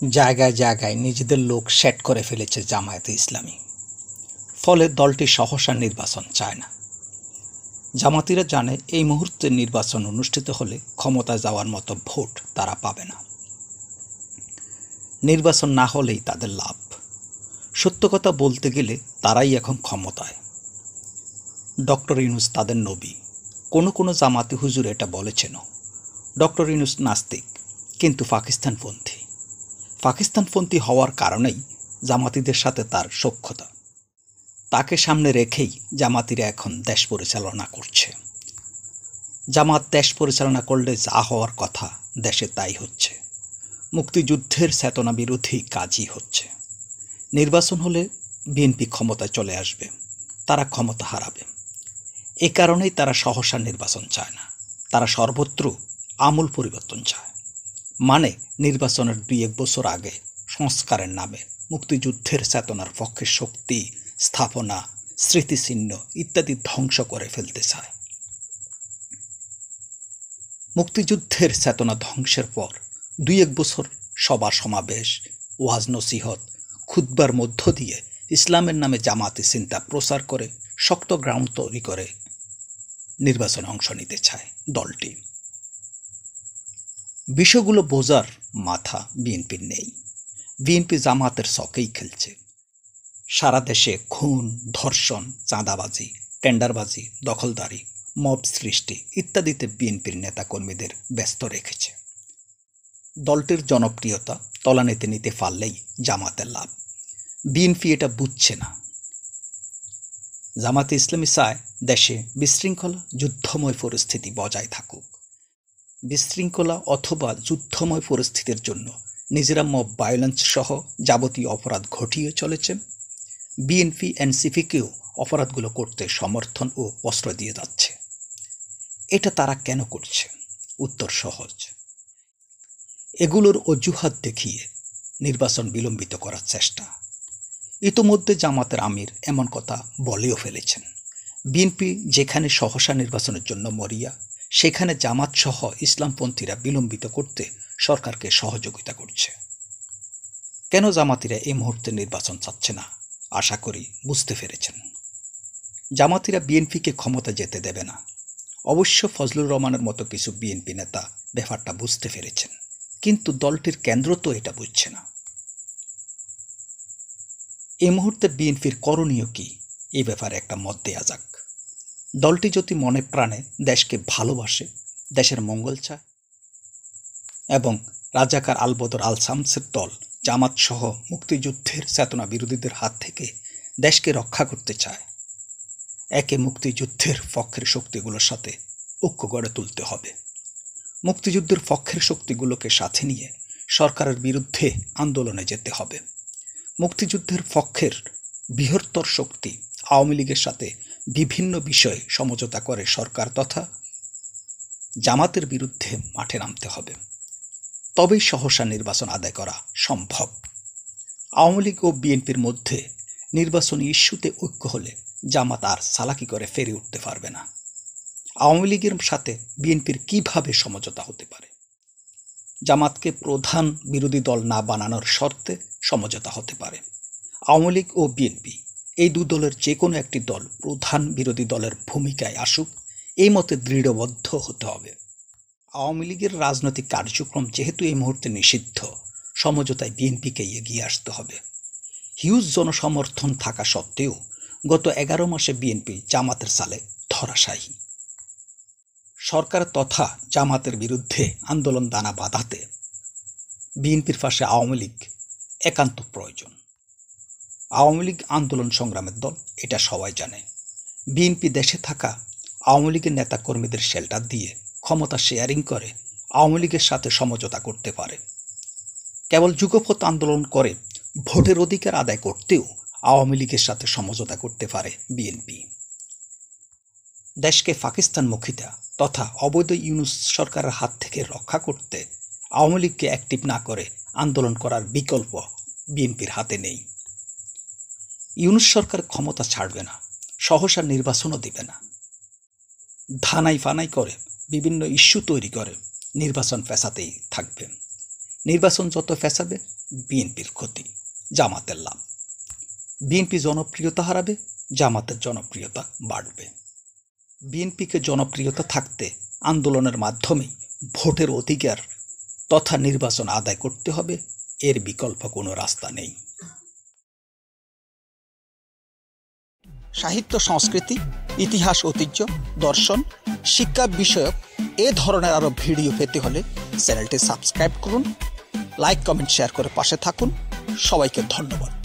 জায়গায় জায়গায় নিজেদের লোক সেট করে ফেলেছে জামায়াতে ইসলামী। ফলে দলটি সহসা নির্বাচন চায় না। জামাতিরা জানে এই মুহূর্তে নির্বাচন অনুষ্ঠিত হলে ক্ষমতায় যাওয়ার মতো ভোট তারা পাবে না। নির্বাচন না হলেই তাদের লাভ। সত্য কথা বলতে গেলে তারাই এখন ক্ষমতায়। ডক্টর ইউনূস তাদের নবী। কোনো কোনো জামাতি হুজুর এটা বলেছেনও। ডক্টর ইউনূস নাস্তিক, কিন্তু পাকিস্তানপন্থী হওয়ার কারণেই জামাতিদের সাথে তার সখ্যতা। তাকে সামনে রেখেই জামাতিরা এখন দেশ পরিচালনা করছে। জামাত দেশ পরিচালনা করলে যা হওয়ার কথা দেশে তাই হচ্ছে। মুক্তিযুদ্ধের চেতনা বিরোধী কাজই হচ্ছে। নির্বাচন হলে বিএনপি ক্ষমতায় চলে আসবে, তারা ক্ষমতা হারাবে। এ কারণেই তারা সহসা নির্বাচন চায় না। তারা সর্বত্র আমূল পরিবর্তন চায়। মানে নির্বাচনের 2-1 বছর আগে সংস্কারের নামে মুক্তিযুদ্ধের চেতনার পক্ষে শক্তি, স্থাপনা, স্মৃতিচিহ্ন ইত্যাদি ধ্বংস করে ফেলতে চায়। মুক্তিযুদ্ধের চেতনা ধ্বংসের পর 2-1 বছর সভা সমাবেশ, ওয়াজ নসিহত, খুতবার মধ্য দিয়ে ইসলামের নামে জামাতি চিন্তা প্রচার করে শক্ত গ্রাউন্ড তৈরি করে নির্বাচনে অংশ নিতে চায় দলটি। বিষয়গুলো বোঝার মাথা বিএনপির নেই। বিএনপি জামাতের ছকেই খেলছে। সারা দেশে খুন, ধর্ষণ, চাঁদাবাজি, টেন্ডারবাজি, দখলদারি, মব সৃষ্টি ইত্যাদিতে বিএনপির নেতাকর্মীদের ব্যস্ত রেখেছে। দলটির জনপ্রিয়তা তলানিতে নিতে পারলেই জামাতের লাভ। বিএনপি এটা বুঝছে না। জামাতে ইসলামী চায় দেশে বিশৃঙ্খলা, যুদ্ধময় পরিস্থিতি বজায় থাকুক। বিশৃঙ্খলা অথবা যুদ্ধময় পরিস্থিতির জন্য নিজেরা মব ভায়োলেন্স সহ যাবতীয় অপরাধ ঘটিয়ে চলেছে। বিএনপি এনসিপিকেও অপরাধগুলো করতে সমর্থন ও অস্ত্র দিয়ে যাচ্ছে। এটা তারা কেন করছে? উত্তর সহজ। এগুলোর অজুহাত দেখিয়ে নির্বাচন বিলম্বিত করার চেষ্টা। ইতোমধ্যে জামাতের আমির এমন কথা বলেও ফেলেছেন। বিএনপি যেখানে সহসা নির্বাচনের জন্য মরিয়া, সেখানে জামাত সহ ইসলামপন্থীরা বিলম্বিত করতে সরকারকে সহযোগিতা করছে। কেন জামাতিরা এই মুহূর্তে নির্বাচন চাচ্ছে না? আশা করি বুঝতে পেরেছেন। জামাতিরা বিএনপিকে ক্ষমতা যেতে দেবে না। অবশ্য ফজলুর রহমানের মতো কিছু বিএনপি নেতা ব্যাপারটা বুঝতে পেরেছেন, কিন্তু দলটির কেন্দ্র তো এটা বুঝছে না। এই মুহূর্তে বিএনপির করণীয় কি, এই ব্যাপারে একটা মত দেয়া যাক। দলটি যদি মনে প্রাণে দেশকে ভালোবাসে, দেশের মঙ্গল চায় এবং রাজাকার আলবদর আল শামসের দল জামাত সহ মুক্তিযুদ্ধের চেতনা বিরোধীদের হাত থেকে দেশকে রক্ষা করতে চায়, একে মুক্তিযুদ্ধের পক্ষের শক্তিগুলোর সাথে ঐক্য গড়ে তুলতে হবে। মুক্তিযুদ্ধের পক্ষের শক্তিগুলোকে সাথে নিয়ে সরকারের বিরুদ্ধে আন্দোলনে যেতে হবে। মুক্তিযুদ্ধের পক্ষের বৃহত্তর শক্তি আওয়ামী লীগের সাথে বিভিন্ন বিষয়ে সমঝোতা করে সরকার তথা জামাতের বিরুদ্ধে মাঠে নামতে হবে। তবেই সহসা নির্বাচন আদায় করা সম্ভব। আওয়ামী লীগ ও বিএনপির মধ্যে নির্বাচনী ইস্যুতে ঐক্য হলে জামাত আর চালাকি করে ফেরে উঠতে পারবে না। আওয়ামী লীগের সাথে বিএনপির কিভাবে সমঝোতা হতে পারে? জামাতকে প্রধান বিরোধী দল না বানানোর শর্তে সমঝোতা হতে পারে। আওয়ামী লীগ ও বিএনপি এই দু দলের যে কোনো একটি দল প্রধান বিরোধী দলের ভূমিকায় আসুক, এই মতে দৃঢ়বদ্ধ হতে হবে। আওয়ামী লীগের রাজনৈতিক কার্যক্রম যেহেতু এই মুহূর্তে নিষিদ্ধ, সমঝোতায় বিএনপিকে এগিয়ে আসতে হবে। হিউজ জনসমর্থন থাকা সত্ত্বেও গত 11 মাসে বিএনপি জামাতের চালে ধরাশায়ী। সরকার তথা জামাতের বিরুদ্ধে আন্দোলন দানা বাঁধাতে বিএনপির পাশে আওয়ামী লীগ একান্ত প্রয়োজন। আওয়ামী লীগ আন্দোলন সংগ্রামের দল, এটা সবাই জানে। বিএনপি দেশে থাকা আওয়ামী লীগের নেতাকর্মীদের শেল্টার দিয়ে ক্ষমতা শেয়ারিং করে আওয়ামী লীগের সাথে সমঝোতা করতে পারে। কেবল যুগপৎ আন্দোলন করে ভোটের অধিকার আদায় করতেও আওয়ামী লীগের সাথে সমঝোতা করতে পারে বিএনপি। দেশকে পাকিস্তানমুখিতা তথা অবৈধ ইউনূস সরকারের হাত থেকে রক্ষা করতে আওয়ামী লীগকে অ্যাক্টিভ না করে আন্দোলন করার বিকল্প বিএনপির হাতে নেই। ইউনূস সরকার ক্ষমতা ছাড়বে না, সহসা নির্বাচনও দিবে না। ধানাই ফানাই করে বিভিন্ন ইস্যু তৈরি করে নির্বাচন পেছাতেই থাকবে। নির্বাচন যত ফেঁসাবে বিএনপির ক্ষতি, জামাতের লাভ। বিএনপি জনপ্রিয়তা হারাবে, জামাতের জনপ্রিয়তা বাড়বে। বিএনপিকে জনপ্রিয়তা থাকতে আন্দোলনের মাধ্যমেই ভোটের অধিকার তথা নির্বাচন আদায় করতে হবে, এর বিকল্প কোনো রাস্তা নেই। সাহিত্য, সংস্কৃতি, ইতিহাস, ঐতিহ্য, দর্শন, শিক্ষা বিষয়ক এ ধরনের আরও ভিডিও পেতে হলে চ্যানেলটি সাবস্ক্রাইব করুন, লাইক, কমেন্ট, শেয়ার করে পাশে থাকুন। সবাইকে ধন্যবাদ।